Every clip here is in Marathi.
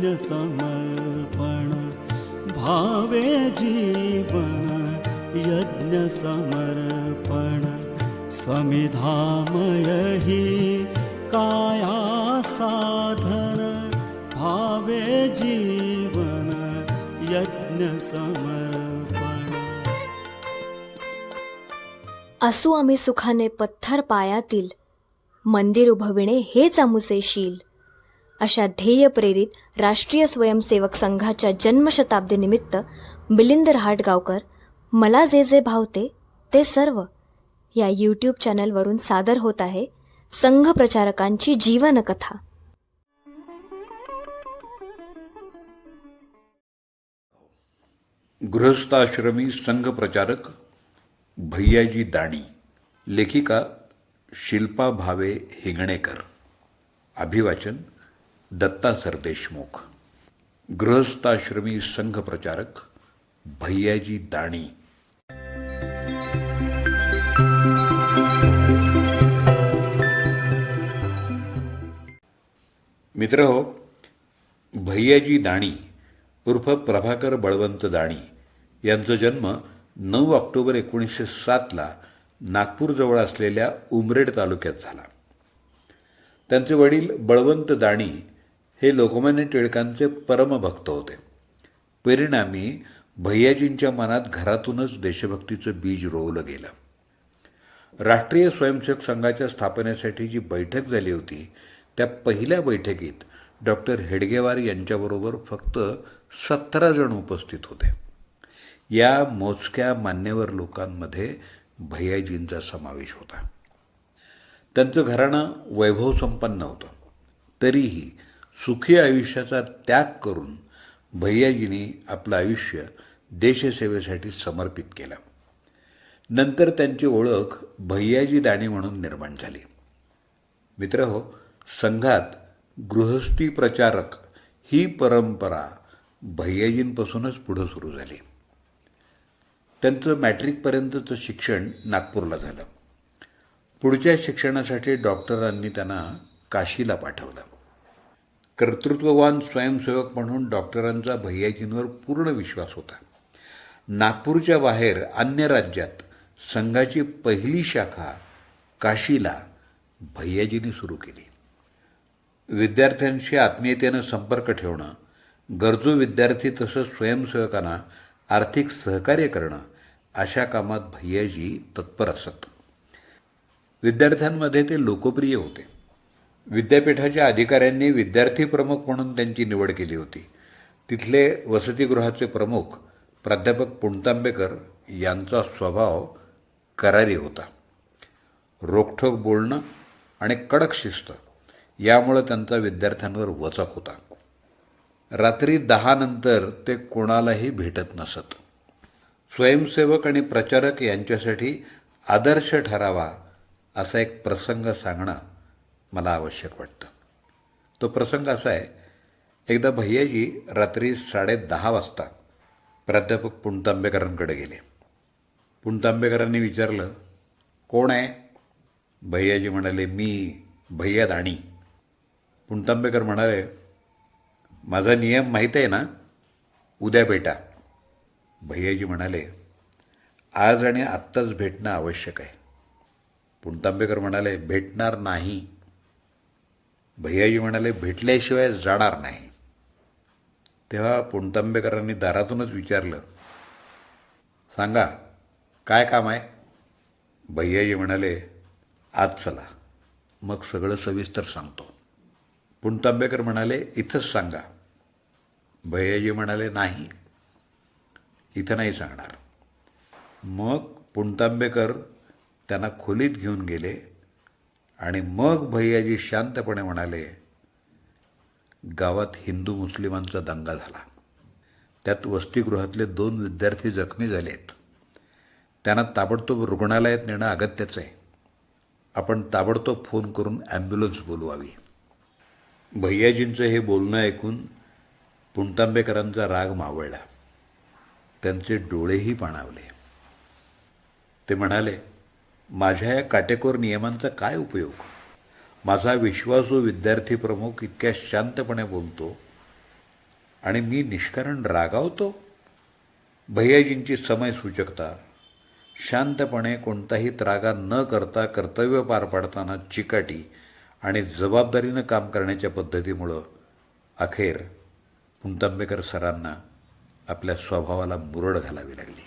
यज्ञ समर्पण भावे जीवन यज्ञ समर्पण समिधामय हि काया साधन भावे जीवन यज्ञ समर्पण. असू आम्ही सुखाने पत्थर पायातील, मंदिर उभविणे हेच आमुचे शील. अशा ध्येय प्रेरित राष्ट्रीय स्वयंसेवक संघाच्या जन्मशताब्दीनिमित्त मिलिंद रहाटगावकर मला जे जे भावते ते सर्व या यूट्यूब चॅनलवरून सादर होत आहे संघ प्रचारकांची जीवनकथा. गृहस्थाश्रमी संघ प्रचारक भैयाजी दाणी. लेखिका शिल्पा भावे हिंगणेकर. अभिवाचन दत्ता सरदेशमुख. गृहस्थाश्रमी संघ प्रचारक भैयाजी दाणी. मित्रहो, भैयाजी दाणी उर्फ प्रभाकर बळवंत दाणी यांचा जन्म 9 ऑक्टोबर 1907 नागपूरजवळ असलेल्या उमरेड तालुक्यात झाला. त्यांचे वडील बळवंत दाणी हे लोकमान्य टिळकांचे परमभक्त होते. परिणामी भैयाजींच्या मनात घरातूनच देशभक्तीचं बीज रोवलं गेलं. राष्ट्रीय स्वयंसेवक संघाच्या स्थापनेसाठी जी बैठक झाली होती त्या पहिल्या बैठकीत डॉक्टर हेडगेवार यांच्याबरोबर फक्त 17 जण उपस्थित होते. या मोजक्या मान्यवर लोकांमध्ये भैयाजींचा समावेश होता. त्यांचं घराणं वैभवसंपन्न होतं. तरीही सुखी आयुष्याचा त्याग करून भैयाजींनी आपलं आयुष्य देशसेवेसाठी समर्पित केलं. नंतर त्यांची ओळख भैयाजी दाणी म्हणून निर्माण झाली. मित्रहो, संघात गृहस्थी प्रचारक ही परंपरा भैयाजींपासूनच पुढं सुरू झाली. त्यांचं मॅट्रिकपर्यंतचं शिक्षण नागपूरला झालं. पुढच्या शिक्षणासाठी डॉक्टरांनी त्यांना काशीला पाठवलं. कर्तृत्ववान स्वयंसेवक म्हणून डॉक्टरांचा भैयाजींवर पूर्ण विश्वास होता. नागपूरच्या बाहेर अन्य राज्यात संघाची पहिली शाखा काशीला भैयाजींनी सुरू केली. विद्यार्थ्यांशी आत्मीयतेनं संपर्क ठेवणं, गरजू विद्यार्थी तसंच स्वयंसेवकांना आर्थिक सहकार्य करणं अशा कामात भैयाजी तत्पर असत. विद्यार्थ्यांमध्ये ते लोकप्रिय होते. विद्यापीठाच्या अधिकाऱ्यांनी विद्यार्थी प्रमुख म्हणून त्यांची निवड केली होती. तिथले वसतिगृहाचे प्रमुख प्राध्यापक पुणतांबेकर यांचा स्वभाव करारी होता. रोखठोक बोलणं आणि कडक शिस्त यामुळं त्यांचा विद्यार्थ्यांवर वचक होता. रात्री 10 नंतर ते कोणालाही भेटत नसत. स्वयंसेवक आणि प्रचारक यांच्यासाठी आदर्श ठरावा असा एक प्रसंग सांगणं मला आवश्यक वाटतं. तो प्रसंग असा आहे, एकदा भैयाजी रात्री 10:30 वाजता प्राध्यापक पुणतांबेकरांकडे गेले. पुणतांबेकरांनी विचारलं, कोण आहे? भैयाजी म्हणाले, मी भैया दाणी. पुणतांबेकर म्हणाले, माझा नियम माहीत आहे ना, उद्या भेटा. भैयाजी म्हणाले, आज आणि आत्ताच भेटणं आवश्यक आहे. पुणतांबेकर म्हणाले, भेटणार नाही. भैयाजी म्हणाले, भेटल्याशिवाय जाणार नाही. तेव्हा पुणतांबेकरांनी दारातूनच विचारलं, सांगा काय काम आहे? भैयाजी म्हणाले, आज चला, मग सगळं सविस्तर सांगतो. पुणतांबेकर म्हणाले, इथंच सांगा. भैयाजी म्हणाले, नाही, इथं नाही सांगणार. मग पुणतांबेकर त्यांना खोलीत घेऊन गेले आणि मग भैयाजी शांतपणे म्हणाले, गावात हिंदू मुस्लिमांचा दंगा झाला. त्यात वसतिगृहातले 2 विद्यार्थी जखमी झालेत. त्यांना ताबडतोब रुग्णालयात नेणं अगत्याचं आहे. आपण ताबडतोब फोन करून ॲम्ब्युलन्स बोलवावी. भैयाजींचं हे बोलणं ऐकून पुणतांबेकरांचा राग मावळला. त्यांचे डोळेही पाणावले. ते म्हणाले, माझ्या या काटेकोर नियमांचा काय उपयोग? माझा विश्वासू विद्यार्थी प्रमुख इतक्या शांतपणे बोलतो आणि मी निष्कारण रागावतो? भैयाजींची समयसूचकता, शांतपणे कोणताही त्रागा न करता कर्तव्य पार पाडताना चिकाटी आणि जबाबदारीनं काम करण्याच्या पद्धतीमुळं अखेर पुणतांबेकर सरांना आपल्या स्वभावाला मुरड घालावी लागली.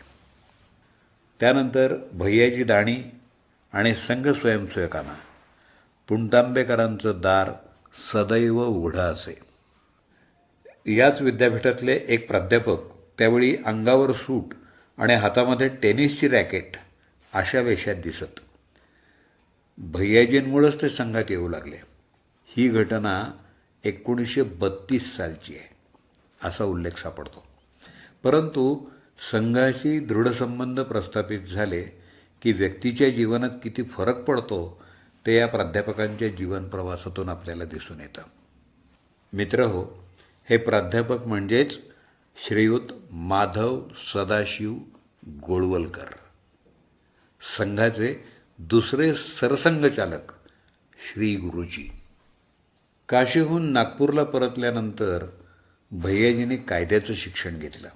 त्यानंतर भैयाजी दाणी आणि संघ स्वयंसेवकांना पुणतांबेकरांचं दार सदैव उघडं असे. याच विद्यापीठातले एक प्राध्यापक त्यावेळी अंगावर सूट आणि हातामध्ये टेनिसची रॅकेट अशा वेशात दिसत. भैयाजींमुळंच ते संघात येऊ लागले. ही घटना 1932 सालची आहे असा उल्लेख सापडतो. परंतु संघाशी दृढसंबंध प्रस्थापित झाले की व्यक्तीच्या जीवनात किती फरक पडतो ते या प्राध्यापकांच्या जीवन प्रवासातून आपल्याला दिसून येतं. मित्रहो, हे प्राध्यापक म्हणजेच श्रीयुत माधव सदाशिव गोळवलकर, संघाचे दुसरे सरसंघचालक श्री गुरुजी. काशीहून नागपूरला परतल्यानंतर भैयाजींनी कायद्याचं शिक्षण घेतलं.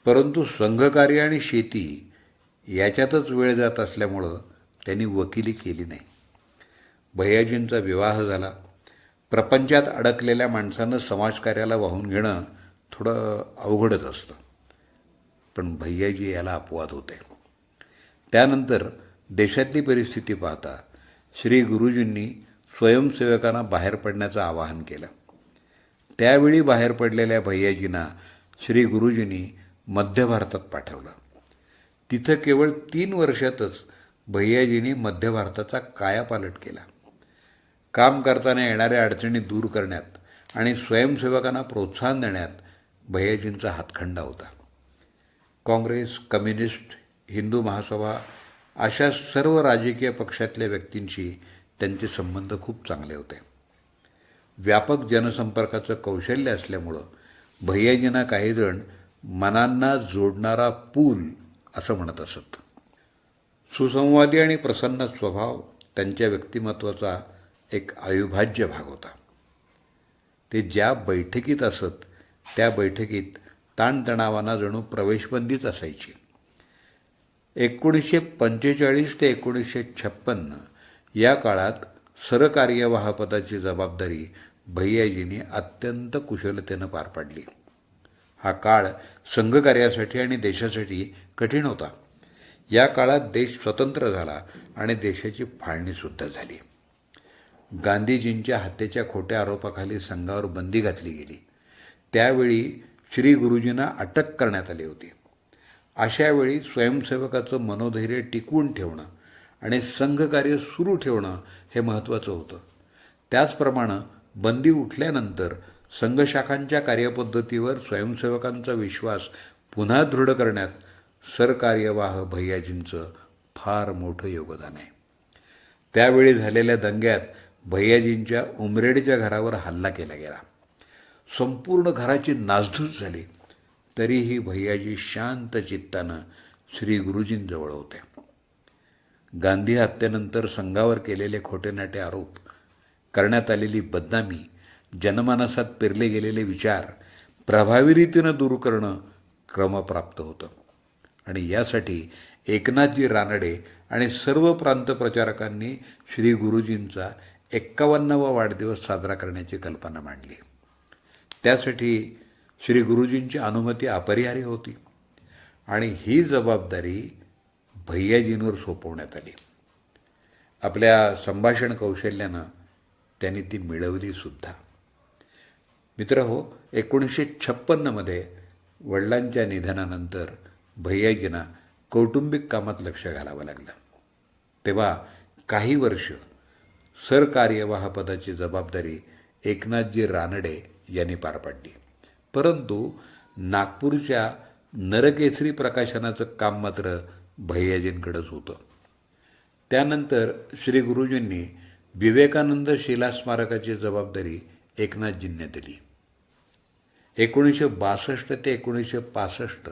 परंतु संघकार्य आणि शेती याच्यातच वेळ जात असल्यामुळं त्यांनी वकिली केली नाही. भैयाजींचा विवाह झाला. प्रपंचात अडकलेल्या माणसानं समाजकार्याला वाहून घेणं थोडं अवघडच असतं, पण भैयाजी याला अपवाद होते. त्यानंतर देशातली परिस्थिती पाहता श्री गुरुजींनी स्वयंसेवकांना बाहेर पडण्याचं आवाहन केलं. त्यावेळी बाहेर पडलेल्या भैयाजींना श्री गुरुजींनी मध्य भारतात पाठवलं. तिथं केवळ 3 वर्षातच भैयाजींनी मध्य भारताचा कायापालट केला. काम करताना येणाऱ्या अडचणी दूर करण्यात आणि स्वयंसेवकांना प्रोत्साहन देण्यात भैयाजींचा हातखंडा होता. काँग्रेस, कम्युनिस्ट, हिंदू महासभा अशा सर्व राजकीय पक्षातल्या व्यक्तींशी त्यांचे संबंध खूप चांगले होते. व्यापक जनसंपर्काचं कौशल्य असल्यामुळं भैयाजींना काहीजण मनांना जोडणारा पूल असं म्हणत असत. सुसंवादी आणि प्रसन्न स्वभाव त्यांच्या व्यक्तिमत्वाचा एक अविभाज्य भाग होता. ते ज्या बैठकीत असत त्या बैठकीत ताणतणावांना जणू प्रवेशबंदीच असायची. 1945 ते 1956 या काळात सरकार्यवाहपदाची जबाबदारी भैयाजींनी अत्यंत कुशलतेनं पार पाडली. हा काळ संघकार्यासाठी आणि देशासाठी कठीण होता. या काळात देश स्वतंत्र झाला आणि देशाची फाळणीसुद्धा झाली. गांधीजींच्या हत्येच्या खोट्या आरोपाखाली संघावर बंदी घातली गेली. त्यावेळी श्री गुरुजींना अटक करण्यात आली होती. अशावेळी स्वयंसेवकाचं मनोधैर्य टिकवून ठेवणं आणि संघकार्य सुरू ठेवणं हे महत्त्वाचं होतं. त्याचप्रमाणे बंदी उठल्यानंतर संघशाखांच्या कार्यपद्धतीवर स्वयंसेवकांचा विश्वास पुन्हा दृढ करण्यात सरकार्यवाह भैयाजींचं फार मोठं योगदान आहे. त्यावेळी झालेल्या दंग्यात भैयाजींच्या उमरेडच्या घरावर हल्ला केला गेला. संपूर्ण घराची नासधूस झाली. तरीही भैयाजी शांत चित्तानं श्री गुरुजींजवळ होते. गांधी हत्येनंतर संघावर केलेले खोटेनाटे आरोप, करण्यात आलेली बदनामी, जनमानसात पेरले गेलेले विचार प्रभावी रीतीनं दूर करणं क्रमप्राप्त होतं आणि यासाठी एकनाथजी रानडे आणि सर्व प्रांत प्रचारकांनी श्री गुरुजींचा 51वा वाढदिवस साजरा करण्याची कल्पना मांडली. त्यासाठी श्री गुरुजींची अनुमती अपरिहार्य होती आणि ही जबाबदारी भैयाजींवर सोपवण्यात आली. आपल्या संभाषण कौशल्यानं त्यांनी ती मिळवलीसुद्धा. मित्रहो, 1956 वडिलांच्या निधनानंतर भैयाजींना कौटुंबिक कामात लक्ष घालावं लागलं. तेव्हा काही वर्ष सरकार्यवाहपदाची जबाबदारी एकनाथजी रानडे यांनी पार पाडली. परंतु नागपूरच्या नरकेसरी प्रकाशनाचं काम मात्र भैयाजींकडेच होतं. त्यानंतर श्री गुरुजींनी विवेकानंद शिला स्मारकाची जबाबदारी एकनाथजींनी दिली. 1962 ते 1965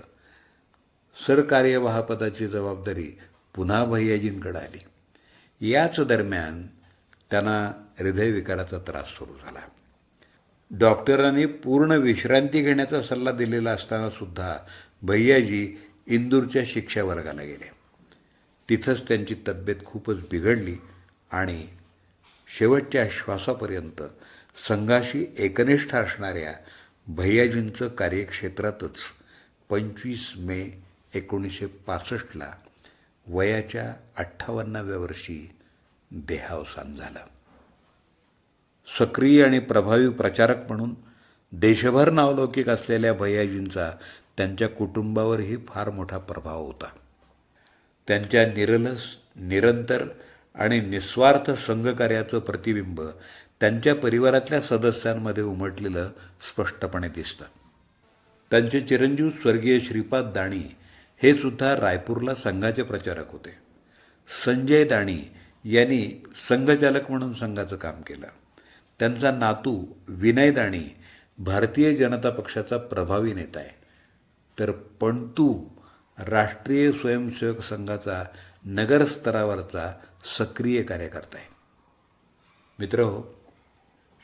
सरकार्यवाहपदाची जबाबदारी पुन्हा भैयाजींकडे आली. याच दरम्यान त्यांना हृदयविकाराचा त्रास सुरू झाला. डॉक्टरांनी पूर्ण विश्रांती घेण्याचा सल्ला दिलेला असताना सुद्धा भैयाजी इंदूरच्या शिक्षा वर्गाला गेले. तिथंच त्यांची तब्येत खूपच बिघडली आणि शेवटच्या श्वासापर्यंत संघाशी एकनिष्ठ असणाऱ्या भैयाजींचं कार्यक्षेत्रातच 25 मे 1965ला वयाच्या 58व्या वर्षी देहावसान झालं. सक्रिय आणि प्रभावी प्रचारक म्हणून देशभर नावलौकिक असलेल्या भैयाजींचा त्यांच्या कुटुंबावरही फार मोठा प्रभाव होता. त्यांच्या निरलस, निरंतर आणि निस्वार्थ संघकार्याचं प्रतिबिंब त्यांच्या परिवारातल्या सदस्यांमध्ये उमटलेलं स्पष्टपणे दिसतं. त्यांचे चिरंजीव स्वर्गीय श्रीपाद दाणी हे सुद्धा रायपूरला संघाचे प्रचारक होते. संजय दाणी यांनी संघचालक म्हणून संघाचं काम केलं. त्यांचा नातू विनय दाणी भारतीय जनता पक्षाचा प्रभावी नेता आहे, तर पंतू राष्ट्रीय स्वयंसेवक संघाचा नगर स्तरावरचा सक्रिय कार्यकर्ता आहे. मित्रहो,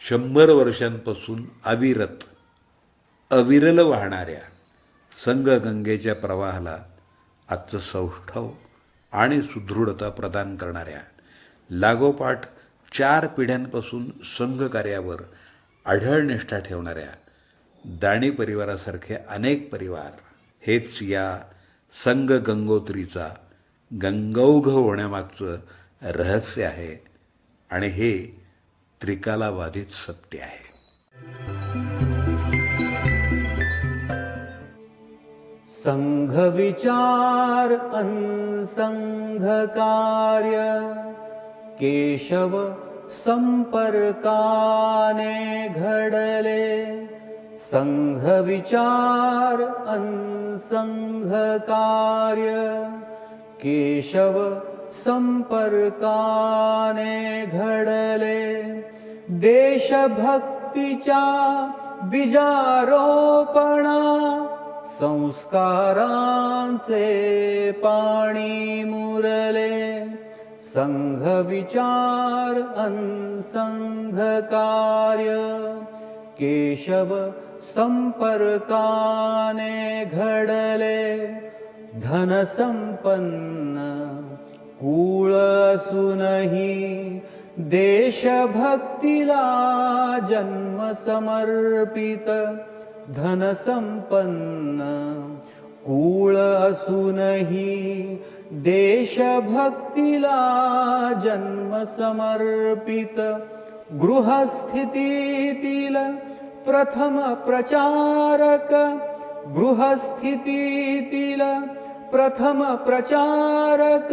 100 वर्षांपासून अविरल वाहणाऱ्या संघगंगेच्या प्रवाहाला आजचं सौष्ठव आणि सुदृढता प्रदान करणाऱ्या, लागोपाठ 4 पिढ्यांपासून संघकार्यावर अढळ निष्ठा ठेवणाऱ्या दाणी परिवारासारखे अनेक परिवार हेच या संघ गंगोत्रीचा गंगौघ होण्यामागचं रहस्य आहे आणि हे त्रिकालाबाधित सत्य आहे. संघ विचार अनसंघ कार्य केशव संपर्काने घडले. संघ विचार अनसंघ कार्य केशव संपर्काने घडले. देशभक्तीच्या बीजारोपणा संस्कारांचे पाणी मुरले. संघ विचार अनसंघ कार्य केशव संपर्काने घडले. धनसंपन्न कुळ असूनही देशभक्तीला जन्म समर्पित. धनसंपन्न कुळ असूनही देशभक्तीला जन्म समर्पित. गृहस्थितीतील प्रथम प्रचारक, गृहस्थितीतील प्रथम प्रचारक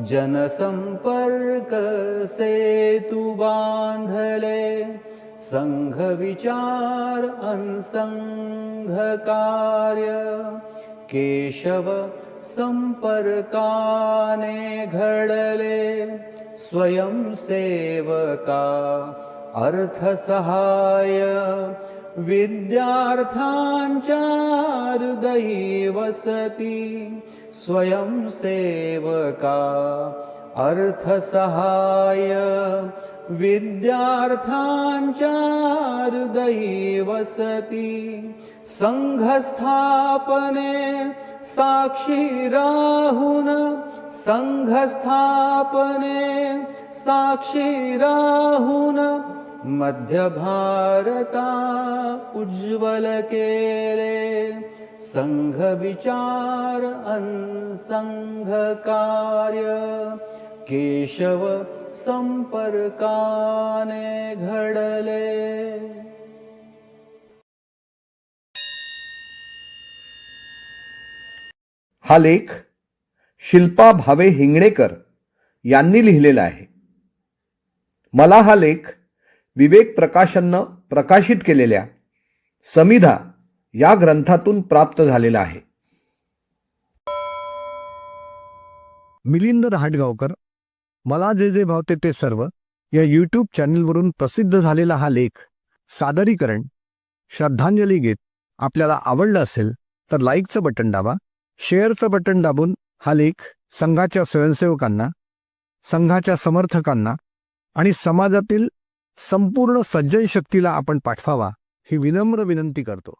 जनसंपर्क सेतू बांधले. संघ विचार अनसंघ कार्य केशव संपर्काने घडले. स्वयंसेवका अर्थसहाय्य विद्यार्थ्यांच्या हृदयी वसती. स्वयंसेवका अर्थसहाय्य विद्यार्थ्यांच्या हृदयी वसती. संघस्थापने साक्षी राहून, संघस्थापने साक्षी राहून मध्य भारता उज्ज्वल केले. संघ विचार अनसंघ कार्य केशव संपर्काने घडले. हा लेख शिल्पा भावे हिंगणेकर यांनी लिहिलेला आहे. मला हा लेख विवेक प्रकाशननं प्रकाशित केलेल्या समिधा या ग्रंथातून प्राप्त झालेला आहे. मिलिंद रहाटगावकर, मला जे जे भावते ते सर्व या यूट्यूब चॅनलवरून प्रसिद्ध झालेला हा लेख सादरीकरण श्रद्धांजली गीत आपल्याला आवडलं असेल तर लाईकचं बटन दाबा, शेअरचं बटन दाबून हा लेख संघाच्या स्वयंसेवकांना, संघाच्या समर्थकांना आणि समाजातील संपूर्ण सज्जन शक्तीला आपण पाठवावा ही विनम्र विनंती करतो.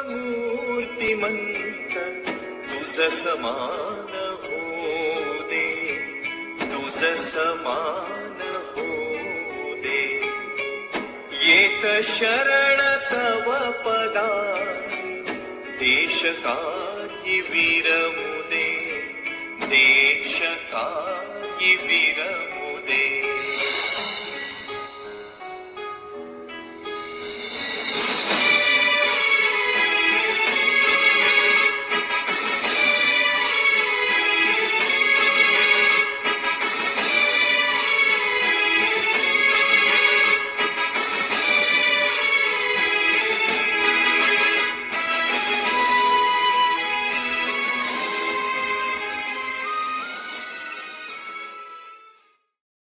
मूर्तिमंत तुझ समान हो दे, तुझ समान हो दे. येत शरण तव पदासी, देश काही विरमुदे, देश काही विरमुदे.